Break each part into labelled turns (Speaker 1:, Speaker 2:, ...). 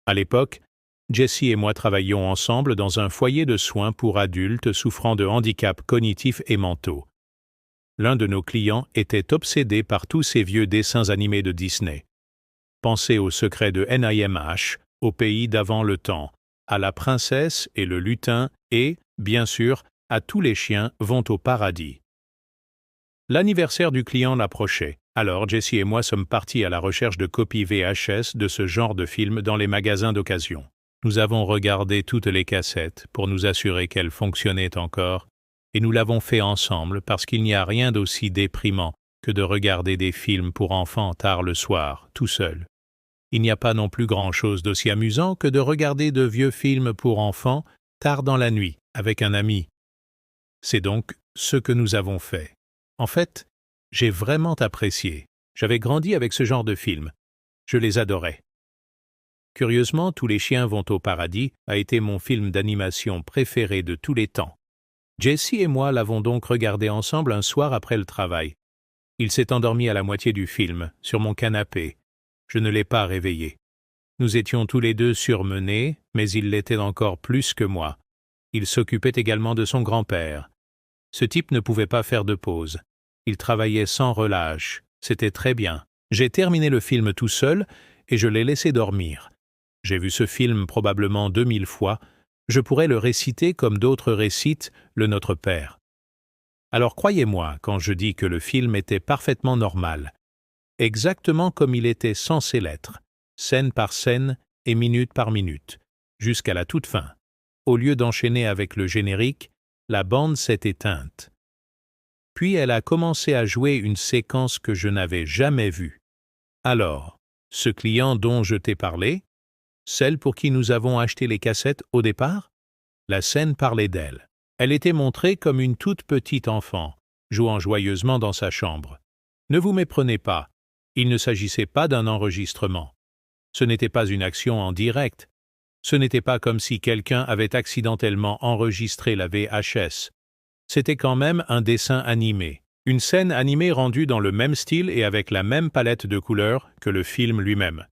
Speaker 1: À l'époque, Jessie et moi travaillions ensemble dans un foyer de soins pour adultes souffrant de handicaps cognitifs et mentaux. L'un de nos clients était obsédé par tous ces vieux dessins animés de Disney. Pensez au secret de NIMH, au pays d'avant le temps, à la princesse et le lutin et, bien sûr, à tous les chiens vont au paradis. L'anniversaire du client approchait, alors Jessie et moi sommes partis à la recherche de copies VHS de ce genre de film dans les magasins d'occasion. Nous avons regardé toutes les cassettes pour nous assurer qu'elles fonctionnaient encore, et nous l'avons fait ensemble parce qu'il n'y a rien d'aussi déprimant que de regarder des films pour enfants tard le soir, tout seul. Il n'y a pas non plus grand-chose d'aussi amusant que de regarder de vieux films pour enfants tard dans la nuit, avec un ami. C'est donc ce que nous avons fait. En fait, j'ai vraiment apprécié. J'avais grandi avec ce genre de films. Je les adorais. Curieusement, Tous les chiens vont au paradis a été mon film d'animation préféré de tous les temps. Jessie et moi l'avons donc regardé ensemble un soir après le travail. Il s'est endormi à la moitié du film, sur mon canapé. Je ne l'ai pas réveillé. Nous étions tous les deux surmenés, mais il l'était encore plus que moi. Il s'occupait également de son grand-père. Ce type ne pouvait pas faire de pause. Il travaillait sans relâche. C'était très bien. J'ai terminé le film tout seul et je l'ai laissé dormir. J'ai vu ce film probablement 2000 fois. Je pourrais le réciter comme d'autres récitent le Notre Père. Alors croyez-moi quand je dis que le film était parfaitement normal. Exactement comme il était censé l'être, scène par scène et minute par minute, jusqu'à la toute fin. Au lieu d'enchaîner avec le générique, la bande s'est éteinte. Puis elle a commencé à jouer une séquence que je n'avais jamais vue. Alors, ce client dont je t'ai parlé, celle pour qui nous avons acheté les cassettes au départ, la scène parlait d'elle. Elle était montrée comme une toute petite enfant, jouant joyeusement dans sa chambre. Ne vous méprenez pas, il ne s'agissait pas d'un enregistrement. Ce n'était pas une action en direct. Ce n'était pas comme si quelqu'un avait accidentellement enregistré la VHS. C'était quand même un dessin animé. Une scène animée rendue dans le même style et avec la même palette de couleurs que le film lui-même.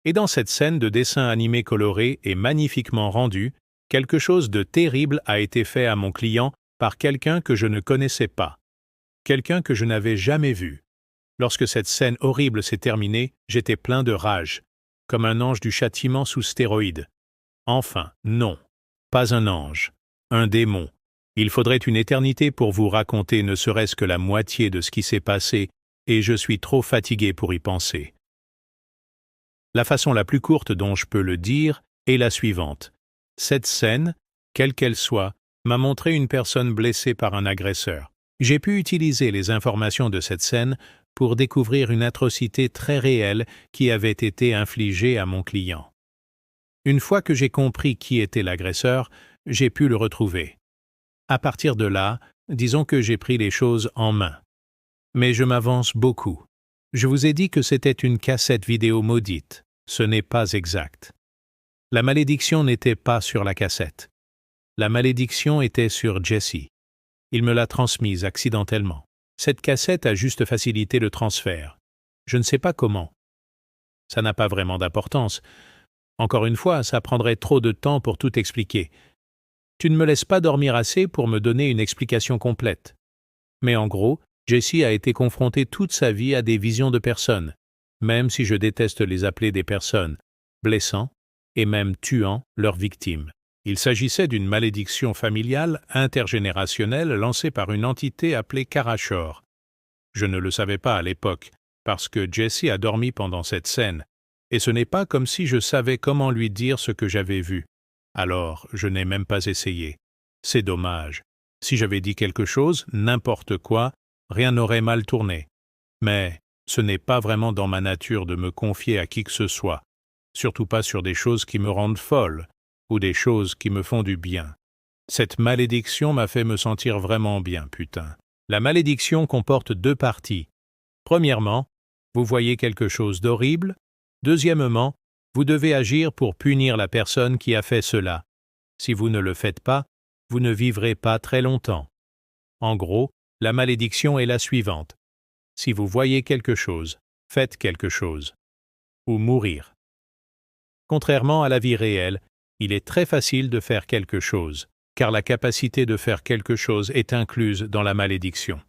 Speaker 1: Et dans cette scène de dessin animé coloré et magnifiquement rendu, quelque chose de terrible a été fait à mon client par quelqu'un que je ne connaissais pas. Quelqu'un que je n'avais jamais vu. Lorsque cette scène horrible s'est terminée, j'étais plein de rage, comme un ange du châtiment sous stéroïdes. Enfin, non, pas un ange, un démon. Il faudrait une éternité pour vous raconter ne serait-ce que la moitié de ce qui s'est passé, et je suis trop fatigué pour y penser. La façon la plus courte dont je peux le dire est la suivante. Cette scène, quelle qu'elle soit, m'a montré une personne blessée par un agresseur. J'ai pu utiliser les informations de cette scène pour découvrir une atrocité très réelle qui avait été infligée à mon client. Une fois que j'ai compris qui était l'agresseur, j'ai pu le retrouver. À partir de là, disons que j'ai pris les choses en main. Mais je m'avance beaucoup. Je vous ai dit que c'était une cassette vidéo maudite. Ce n'est pas exact. La malédiction n'était pas sur la cassette. La malédiction était sur Jessie. Il me l'a transmise accidentellement. Cette cassette a juste facilité le transfert. Je ne sais pas comment. Ça n'a pas vraiment d'importance. Encore une fois, ça prendrait trop de temps pour tout expliquer. Tu ne me laisses pas dormir assez pour me donner une explication complète. Mais en gros, Jessie a été confrontée toute sa vie à des visions de personnes, même si je déteste les appeler des personnes, blessant et même tuant leurs victimes. Il s'agissait d'une malédiction familiale intergénérationnelle lancée par une entité appelée Karachor. Je ne le savais pas à l'époque, parce que Jessie a dormi pendant cette scène, et ce n'est pas comme si je savais comment lui dire ce que j'avais vu. Alors, je n'ai même pas essayé. C'est dommage. Si j'avais dit quelque chose, n'importe quoi, rien n'aurait mal tourné. Mais ce n'est pas vraiment dans ma nature de me confier à qui que ce soit, surtout pas sur des choses qui me rendent folle, ou des choses qui me font du bien. Cette malédiction m'a fait me sentir vraiment bien, putain. La malédiction comporte deux parties. Premièrement, vous voyez quelque chose d'horrible. Deuxièmement, vous devez agir pour punir la personne qui a fait cela. Si vous ne le faites pas, vous ne vivrez pas très longtemps. En gros, la malédiction est la suivante. Si vous voyez quelque chose, faites quelque chose. Ou mourir. Contrairement à la vie réelle, il est très facile de faire quelque chose, car la capacité de faire quelque chose est incluse dans la malédiction.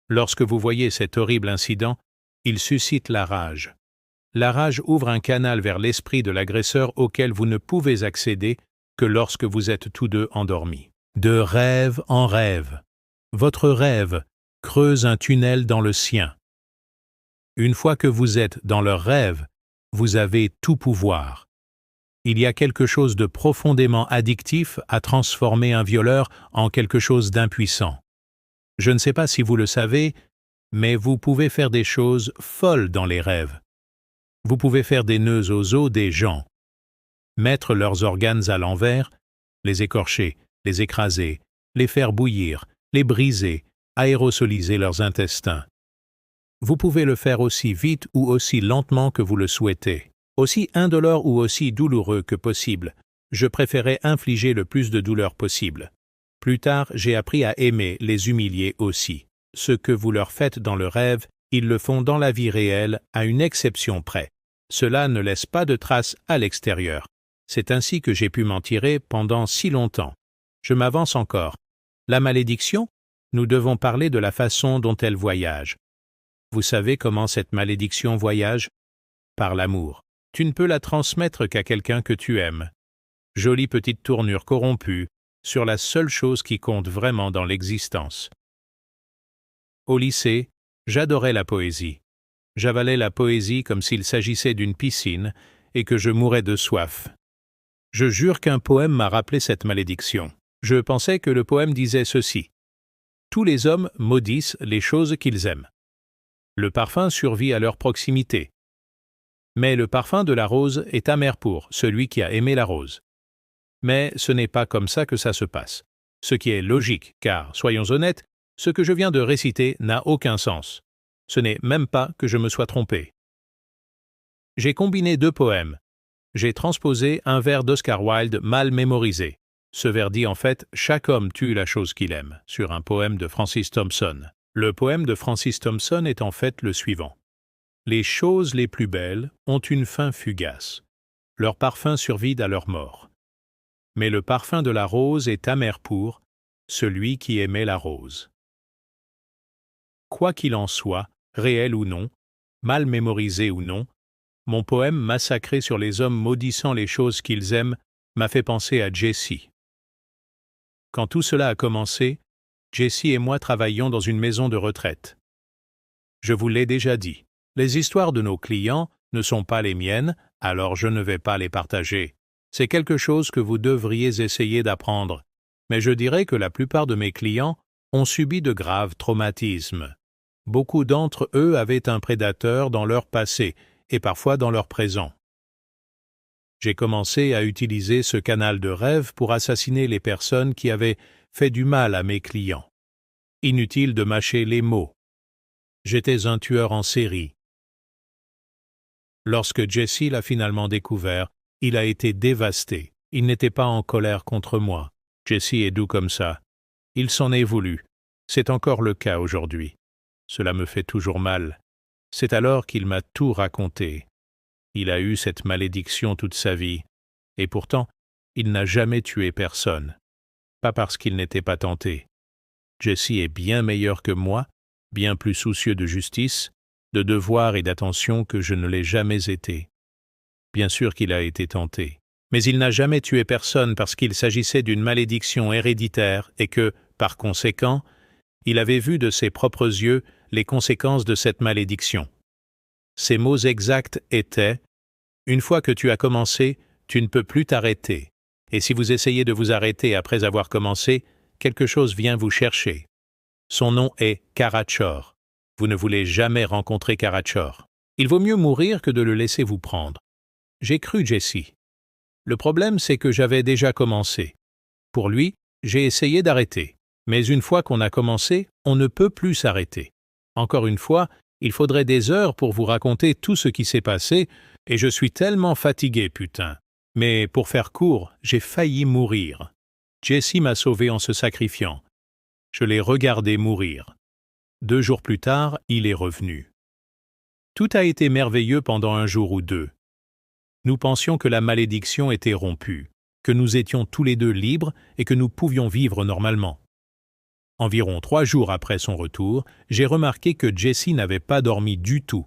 Speaker 1: Lorsque vous voyez cet horrible incident, il suscite la rage. La rage ouvre un canal vers l'esprit de l'agresseur auquel vous ne pouvez accéder que lorsque vous êtes tous deux endormis. De rêve en rêve. Votre rêve creuse un tunnel dans le sien. Une fois que vous êtes dans leur rêve, vous avez tout pouvoir. Il y a quelque chose de profondément addictif à transformer un violeur en quelque chose d'impuissant. Je ne sais pas si vous le savez, mais vous pouvez faire des choses folles dans les rêves. Vous pouvez faire des nœuds aux os des gens, mettre leurs organes à l'envers, les écorcher, les écraser, les faire bouillir, les briser, aérosoliser leurs intestins. Vous pouvez le faire aussi vite ou aussi lentement que vous le souhaitez, aussi indolore ou aussi douloureux que possible. Je préférais infliger le plus de douleur possible. Plus tard, j'ai appris à aimer les humilier aussi. Ce que vous leur faites dans le rêve, ils le font dans la vie réelle à une exception près. Cela ne laisse pas de traces à l'extérieur. C'est ainsi que j'ai pu m'en tirer pendant si longtemps. Je m'avance encore. La malédiction, nous devons parler de la façon dont elle voyage. Vous savez comment cette malédiction voyage? Par l'amour. Tu ne peux la transmettre qu'à quelqu'un que tu aimes. Jolie petite tournure corrompue sur la seule chose qui compte vraiment dans l'existence. Au lycée, j'adorais la poésie. J'avalais la poésie comme s'il s'agissait d'une piscine et que je mourais de soif. Je jure qu'un poème m'a rappelé cette malédiction. Je pensais que le poème disait ceci. Tous les hommes maudissent les choses qu'ils aiment. Le parfum survit à leur proximité. Mais le parfum de la rose est amer pour celui qui a aimé la rose. Mais ce n'est pas comme ça que ça se passe. Ce qui est logique, car, soyons honnêtes, ce que je viens de réciter n'a aucun sens. Ce n'est même pas que je me sois trompé. J'ai combiné deux poèmes. J'ai transposé un vers d'Oscar Wilde mal mémorisé. Ce vers dit en fait « Chaque homme tue la chose qu'il aime » sur un poème de Francis Thompson. Le poème de Francis Thompson est en fait le suivant. Les choses les plus belles ont une fin fugace. Leur parfum survit à leur mort. Mais le parfum de la rose est amer pour celui qui aimait la rose. Quoi qu'il en soit, réel ou non, mal mémorisé ou non, mon poème massacré sur les hommes maudissant les choses qu'ils aiment m'a fait penser à Jessie. Quand tout cela a commencé, Jessie et moi travaillions dans une maison de retraite. Je vous l'ai déjà dit, les histoires de nos clients ne sont pas les miennes, alors je ne vais pas les partager. C'est quelque chose que vous devriez essayer d'apprendre, mais je dirais que la plupart de mes clients ont subi de graves traumatismes. Beaucoup d'entre eux avaient un prédateur dans leur passé et parfois dans leur présent. J'ai commencé à utiliser ce canal de rêve pour assassiner les personnes qui avaient fait du mal à mes clients. Inutile de mâcher les mots. J'étais un tueur en série. Lorsque Jesse l'a finalement découvert, il a été dévasté. Il n'était pas en colère contre moi. Jesse est doux comme ça. Il s'en est voulu. C'est encore le cas aujourd'hui. Cela me fait toujours mal. C'est alors qu'il m'a tout raconté. Il a eu cette malédiction toute sa vie. Et pourtant, il n'a jamais tué personne. Pas parce qu'il n'était pas tenté. Jesse est bien meilleur que moi, bien plus soucieux de justice, de devoir et d'attention que je ne l'ai jamais été. Bien sûr qu'il a été tenté. Mais il n'a jamais tué personne parce qu'il s'agissait d'une malédiction héréditaire et que, par conséquent, il avait vu de ses propres yeux les conséquences de cette malédiction. Ses mots exacts étaient « Une fois que tu as commencé, tu ne peux plus t'arrêter. Et si vous essayez de vous arrêter après avoir commencé, quelque chose vient vous chercher. Son nom est Karachor. Vous ne voulez jamais rencontrer Karachor. Il vaut mieux mourir que de le laisser vous prendre. » J'ai cru Jesse. Le problème, c'est que j'avais déjà commencé. Pour lui, j'ai essayé d'arrêter. Mais une fois qu'on a commencé, on ne peut plus s'arrêter. Encore une fois, il faudrait des heures pour vous raconter tout ce qui s'est passé, et je suis tellement fatigué, putain. Mais pour faire court, j'ai failli mourir. Jesse m'a sauvé en se sacrifiant. Je l'ai regardé mourir. 2 jours plus tard, il est revenu. Tout a été merveilleux pendant un jour ou deux. Nous pensions que la malédiction était rompue, que nous étions tous les deux libres et que nous pouvions vivre normalement. Environ 3 jours après son retour, j'ai remarqué que Jesse n'avait pas dormi du tout.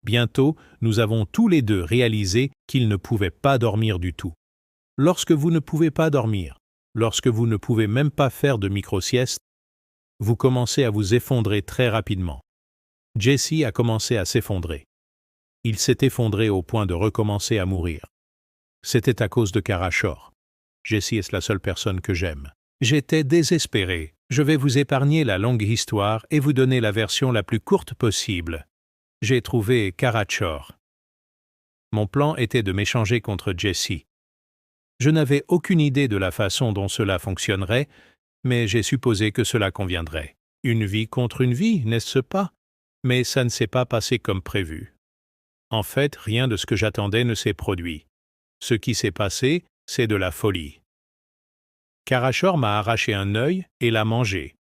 Speaker 1: Bientôt, nous avons tous les deux réalisé qu'il ne pouvait pas dormir du tout. Lorsque vous ne pouvez pas dormir, lorsque vous ne pouvez même pas faire de micro-sieste, vous commencez à vous effondrer très rapidement. Jesse a commencé à s'effondrer. Il s'est effondré au point de recommencer à mourir. C'était à cause de Karachor. Jesse est la seule personne que j'aime. J'étais désespéré. Je vais vous épargner la longue histoire et vous donner la version la plus courte possible. J'ai trouvé Karachor. Mon plan était de m'échanger contre Jesse. Je n'avais aucune idée de la façon dont cela fonctionnerait, mais j'ai supposé que cela conviendrait. Une vie contre une vie, n'est-ce pas? Mais ça ne s'est pas passé comme prévu. En fait, rien de ce que j'attendais ne s'est produit. Ce qui s'est passé, c'est de la folie. Karachor m'a arraché un œil et l'a mangé.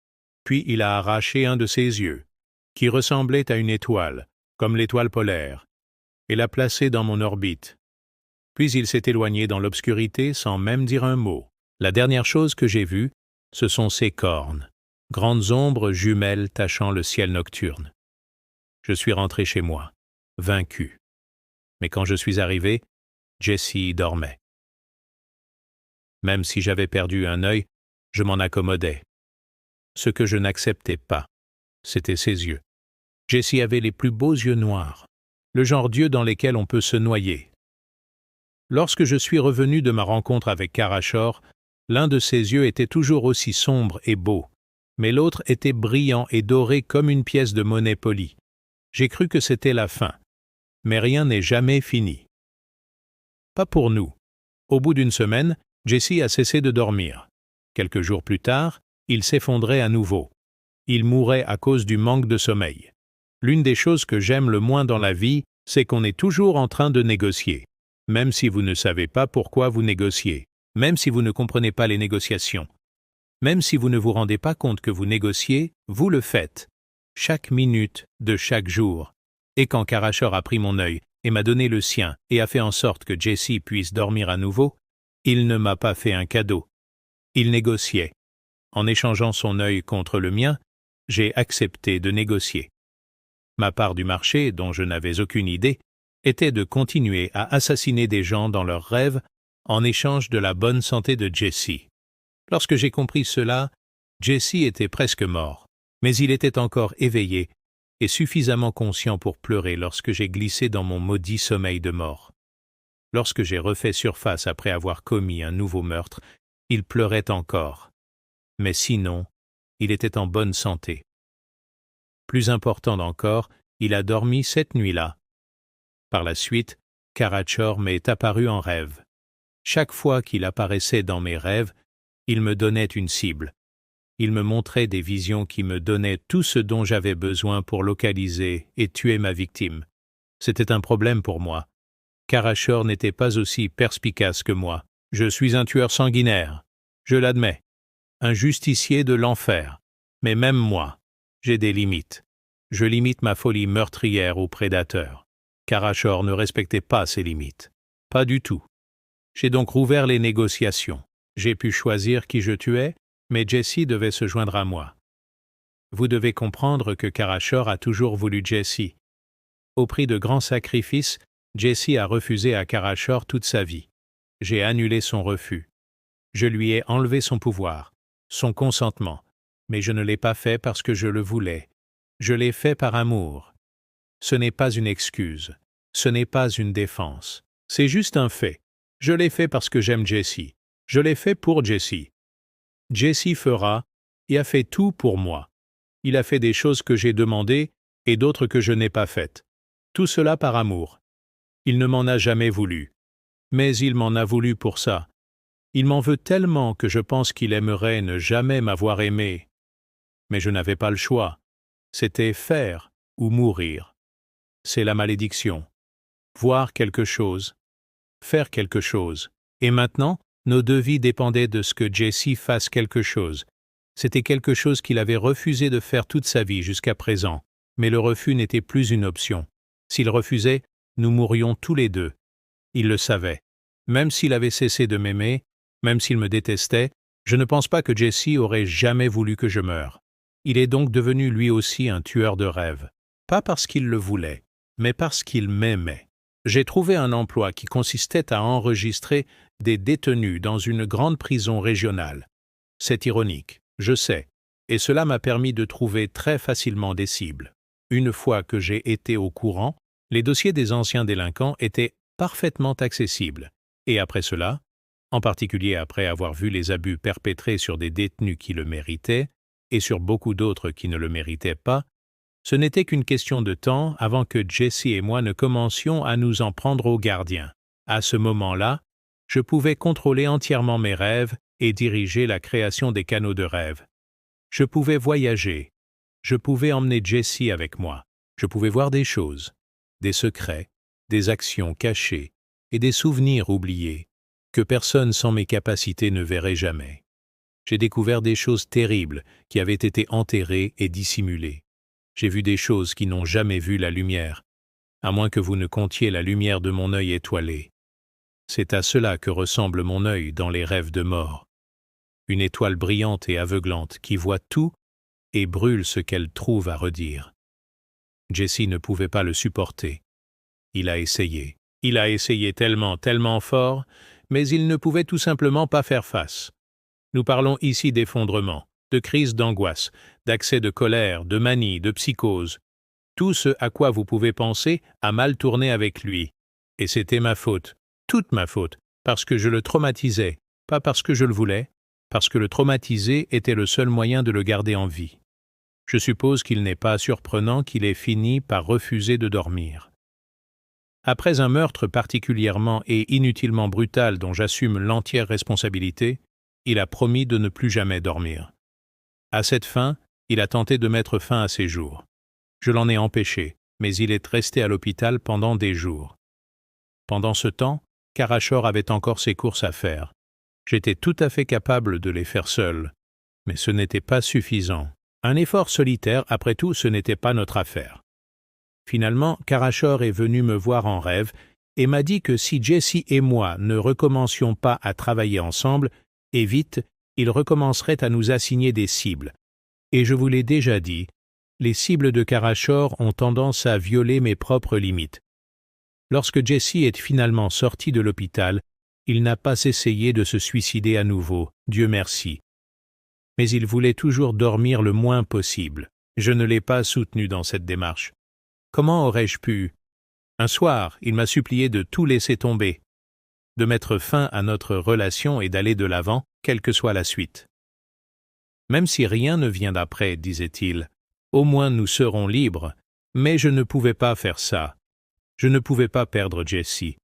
Speaker 1: Puis il a arraché un de ses yeux, qui ressemblait à une étoile, comme l'étoile polaire, et l'a placé dans mon orbite. Puis il s'est éloigné dans l'obscurité sans même dire un mot. La dernière chose que j'ai vue, ce sont ses cornes, grandes ombres jumelles tachant le ciel nocturne. Je suis rentré chez moi, vaincu. Mais quand je suis arrivé, Jesse dormait. Même si j'avais perdu un œil, je m'en accommodais. Ce que je n'acceptais pas, c'était ses yeux. Jesse avait les plus beaux yeux noirs, le genre d'yeux dans lesquels on peut se noyer. Lorsque je suis revenu de ma rencontre avec Karachor, l'un de ses yeux était toujours aussi sombre et beau, mais l'autre était brillant et doré comme une pièce de monnaie polie. J'ai cru que c'était la fin, mais rien n'est jamais fini. Pas pour nous. Au bout d'une semaine, Jesse a cessé de dormir. Quelques jours plus tard, il s'effondrait à nouveau. Il mourait à cause du manque de sommeil. L'une des choses que j'aime le moins dans la vie, c'est qu'on est toujours en train de négocier. Même si vous ne savez pas pourquoi vous négociez, même si vous ne comprenez pas les négociations, même si vous ne vous rendez pas compte que vous négociez, vous le faites. Chaque minute de chaque jour. Et quand Karachor a pris mon œil et m'a donné le sien et a fait en sorte que Jesse puisse dormir à nouveau, il ne m'a pas fait un cadeau. Il négociait. En échangeant son œil contre le mien, j'ai accepté de négocier. Ma part du marché, dont je n'avais aucune idée, était de continuer à assassiner des gens dans leurs rêves en échange de la bonne santé de Jesse. Lorsque j'ai compris cela, Jesse était presque mort, mais il était encore éveillé et suffisamment conscient pour pleurer lorsque j'ai glissé dans mon maudit sommeil de mort. Lorsque j'ai refait surface après avoir commis un nouveau meurtre, il pleurait encore. Mais sinon, il était en bonne santé. Plus important encore, il a dormi cette nuit-là. Par la suite, Karachor m'est apparu en rêve. Chaque fois qu'il apparaissait dans mes rêves, il me donnait une cible. Il me montrait des visions qui me donnaient tout ce dont j'avais besoin pour localiser et tuer ma victime. C'était un problème pour moi. Karachor n'était pas aussi perspicace que moi. Je suis un tueur sanguinaire, je l'admets, un justicier de l'enfer. Mais même moi, j'ai des limites. Je limite ma folie meurtrière aux prédateurs. Karachor ne respectait pas ses limites. Pas du tout. J'ai donc rouvert les négociations. J'ai pu choisir qui je tuais, mais Jesse devait se joindre à moi. Vous devez comprendre que Karachor a toujours voulu Jesse. Au prix de grands sacrifices, Jesse a refusé à Karachor toute sa vie. J'ai annulé son refus. Je lui ai enlevé son pouvoir, son consentement, mais je ne l'ai pas fait parce que je le voulais. Je l'ai fait par amour. Ce n'est pas une excuse, ce n'est pas une défense, c'est juste un fait. Je l'ai fait parce que j'aime Jesse. Je l'ai fait pour Jesse. Jesse fera et a fait tout pour moi. Il a fait des choses que j'ai demandées et d'autres que je n'ai pas faites. Tout cela par amour. Il ne m'en a jamais voulu. Mais il m'en a voulu pour ça. Il m'en veut tellement que je pense qu'il aimerait ne jamais m'avoir aimé. Mais je n'avais pas le choix. C'était faire ou mourir. C'est la malédiction. Voir quelque chose. Faire quelque chose. Et maintenant, nos deux vies dépendaient de ce que Jesse fasse quelque chose. C'était quelque chose qu'il avait refusé de faire toute sa vie jusqu'à présent. Mais le refus n'était plus une option. S'il refusait, nous mourrions tous les deux. Il le savait. Même s'il avait cessé de m'aimer, même s'il me détestait, je ne pense pas que Jesse aurait jamais voulu que je meure. Il est donc devenu lui aussi un tueur de rêves. Pas parce qu'il le voulait, mais parce qu'il m'aimait. J'ai trouvé un emploi qui consistait à enregistrer des détenus dans une grande prison régionale. C'est ironique, je sais, et cela m'a permis de trouver très facilement des cibles. Une fois que j'ai été au courant, les dossiers des anciens délinquants étaient parfaitement accessibles. Et après cela, en particulier après avoir vu les abus perpétrés sur des détenus qui le méritaient, et sur beaucoup d'autres qui ne le méritaient pas, ce n'était qu'une question de temps avant que Jesse et moi ne commencions à nous en prendre aux gardiens. À ce moment-là, je pouvais contrôler entièrement mes rêves et diriger la création des canaux de rêve. Je pouvais voyager. Je pouvais emmener Jesse avec moi. Je pouvais voir des choses, des secrets, des actions cachées et des souvenirs oubliés que personne sans mes capacités ne verrait jamais. J'ai découvert des choses terribles qui avaient été enterrées et dissimulées. J'ai vu des choses qui n'ont jamais vu la lumière, à moins que vous ne comptiez la lumière de mon œil étoilé. C'est à cela que ressemble mon œil dans les rêves de mort. Une étoile brillante et aveuglante qui voit tout et brûle ce qu'elle trouve à redire. Jesse ne pouvait pas le supporter. Il a essayé. Il a essayé tellement, tellement fort, mais il ne pouvait tout simplement pas faire face. Nous parlons ici d'effondrement, de crise d'angoisse, d'accès de colère, de manie, de psychose. Tout ce à quoi vous pouvez penser a mal tourné avec lui. Et c'était ma faute, toute ma faute, parce que je le traumatisais, pas parce que je le voulais, parce que le traumatiser était le seul moyen de le garder en vie. Je suppose qu'il n'est pas surprenant qu'il ait fini par refuser de dormir. Après un meurtre particulièrement et inutilement brutal dont j'assume l'entière responsabilité, il a promis de ne plus jamais dormir. À cette fin, il a tenté de mettre fin à ses jours. Je l'en ai empêché, mais il est resté à l'hôpital pendant des jours. Pendant ce temps, Karachor avait encore ses courses à faire. J'étais tout à fait capable de les faire seul, mais ce n'était pas suffisant. Un effort solitaire, après tout, ce n'était pas notre affaire. Finalement, Karachor est venu me voir en rêve et m'a dit que si Jesse et moi ne recommencions pas à travailler ensemble, et vite, il recommencerait à nous assigner des cibles. Et je vous l'ai déjà dit, les cibles de Karachor ont tendance à violer mes propres limites. Lorsque Jesse est finalement sorti de l'hôpital, il n'a pas essayé de se suicider à nouveau, Dieu merci. Mais il voulait toujours dormir le moins possible. Je ne l'ai pas soutenu dans cette démarche. Comment aurais-je pu? Un soir, il m'a supplié de tout laisser tomber, de mettre fin à notre relation et d'aller de l'avant, quelle que soit la suite. Même si rien ne vient d'après, disait-il, au moins nous serons libres, mais je ne pouvais pas faire ça. Je ne pouvais pas perdre Jesse.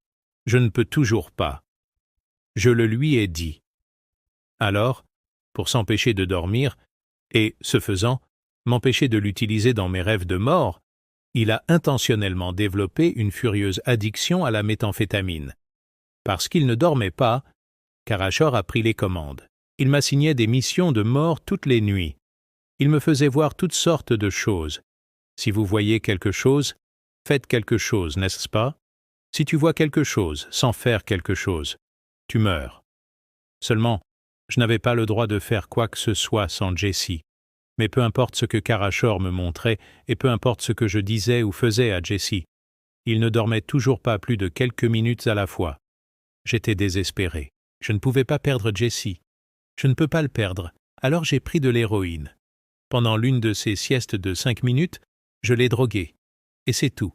Speaker 1: Je ne peux toujours pas. Je le lui ai dit. Alors, pour s'empêcher de dormir, et, ce faisant, m'empêcher de l'utiliser dans mes rêves de mort, il a intentionnellement développé une furieuse addiction à la méthamphétamine. Parce qu'il ne dormait pas, Karachor a pris les commandes. Il m'assignait des missions de mort toutes les nuits. Il me faisait voir toutes sortes de choses. Si vous voyez quelque chose, faites quelque chose, n'est-ce pas? Si tu vois quelque chose sans faire quelque chose, tu meurs. Seulement, je n'avais pas le droit de faire quoi que ce soit sans Jesse. Mais peu importe ce que Karachor me montrait, et peu importe ce que je disais ou faisais à Jesse, il ne dormait toujours pas plus de quelques minutes à la fois. J'étais désespéré. Je ne pouvais pas perdre Jesse. Je ne peux pas le perdre, alors j'ai pris de l'héroïne. Pendant l'une de ces siestes de 5 minutes, je l'ai drogué. Et c'est tout.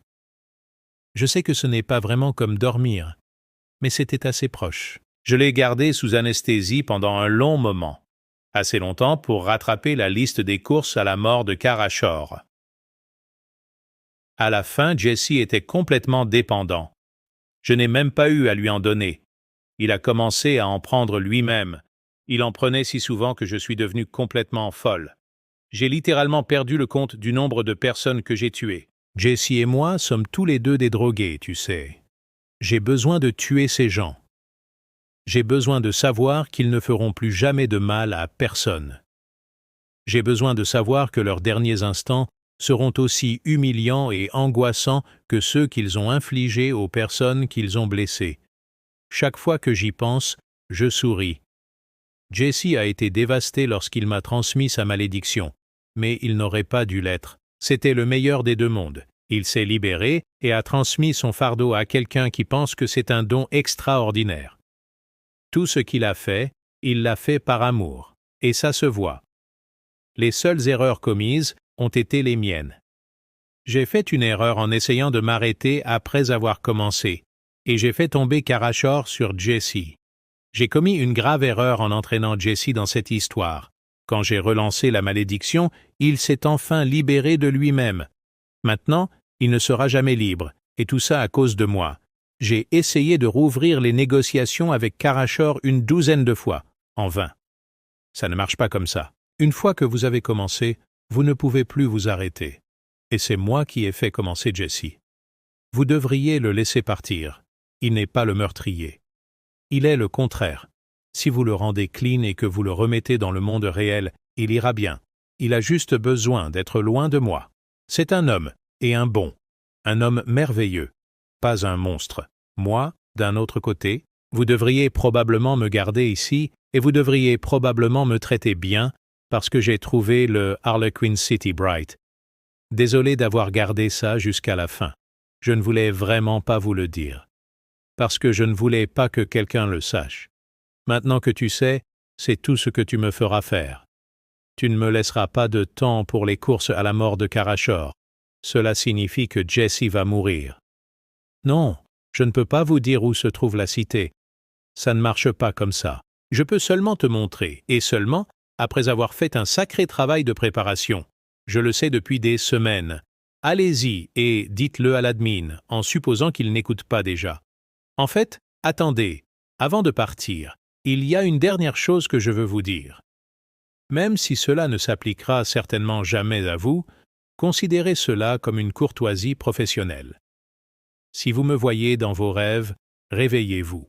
Speaker 1: Je sais que ce n'est pas vraiment comme dormir, mais c'était assez proche. Je l'ai gardé sous anesthésie pendant un long moment, assez longtemps pour rattraper la liste des courses à la mort de Karachor. À la fin, Jesse était complètement dépendant. Je n'ai même pas eu à lui en donner. Il a commencé à en prendre lui-même. Il en prenait si souvent que je suis devenu complètement folle. J'ai littéralement perdu le compte du nombre de personnes que j'ai tuées. Jesse et moi sommes tous les deux des drogués, tu sais. J'ai besoin de tuer ces gens. J'ai besoin de savoir qu'ils ne feront plus jamais de mal à personne. J'ai besoin de savoir que leurs derniers instants seront aussi humiliants et angoissants que ceux qu'ils ont infligés aux personnes qu'ils ont blessées. Chaque fois que j'y pense, je souris. Jesse a été dévasté lorsqu'il m'a transmis sa malédiction, mais il n'aurait pas dû l'être. C'était le meilleur des deux mondes. Il s'est libéré et a transmis son fardeau à quelqu'un qui pense que c'est un don extraordinaire. Tout ce qu'il a fait, il l'a fait par amour, et ça se voit. Les seules erreurs commises ont été les miennes. J'ai fait une erreur en essayant de m'arrêter après avoir commencé, et j'ai fait tomber Karashor sur Jesse. J'ai commis une grave erreur en entraînant Jesse dans cette histoire. Quand j'ai relancé la malédiction, il s'est enfin libéré de lui-même. Maintenant, il ne sera jamais libre, et tout ça à cause de moi. J'ai essayé de rouvrir les négociations avec Karashor une douzaine de fois, en vain. Ça ne marche pas comme ça. Une fois que vous avez commencé, vous ne pouvez plus vous arrêter. Et c'est moi qui ai fait commencer Jesse. Vous devriez le laisser partir. Il n'est pas le meurtrier. Il est le contraire. Si vous le rendez clean et que vous le remettez dans le monde réel, il ira bien. Il a juste besoin d'être loin de moi. C'est un homme, et un bon. Un homme merveilleux. Pas un monstre. Moi, d'un autre côté, vous devriez probablement me garder ici, et vous devriez probablement me traiter bien, parce que j'ai trouvé le Harlequin City Bright. Désolé d'avoir gardé ça jusqu'à la fin. Je ne voulais vraiment pas vous le dire. Parce que je ne voulais pas que quelqu'un le sache. Maintenant que tu sais, c'est tout ce que tu me feras faire. Tu ne me laisseras pas de temps pour les courses à la mort de Karashor. Cela signifie que Jesse va mourir. Non, je ne peux pas vous dire où se trouve la cité. Ça ne marche pas comme ça. Je peux seulement te montrer, et seulement après avoir fait un sacré travail de préparation. Je le sais depuis des semaines. Allez-y et dites-le à l'admin, en supposant qu'il n'écoute pas déjà. En fait, attendez, avant de partir, il y a une dernière chose que je veux vous dire. Même si cela ne s'appliquera certainement jamais à vous, considérez cela comme une courtoisie professionnelle. Si vous me voyez dans vos rêves, réveillez-vous.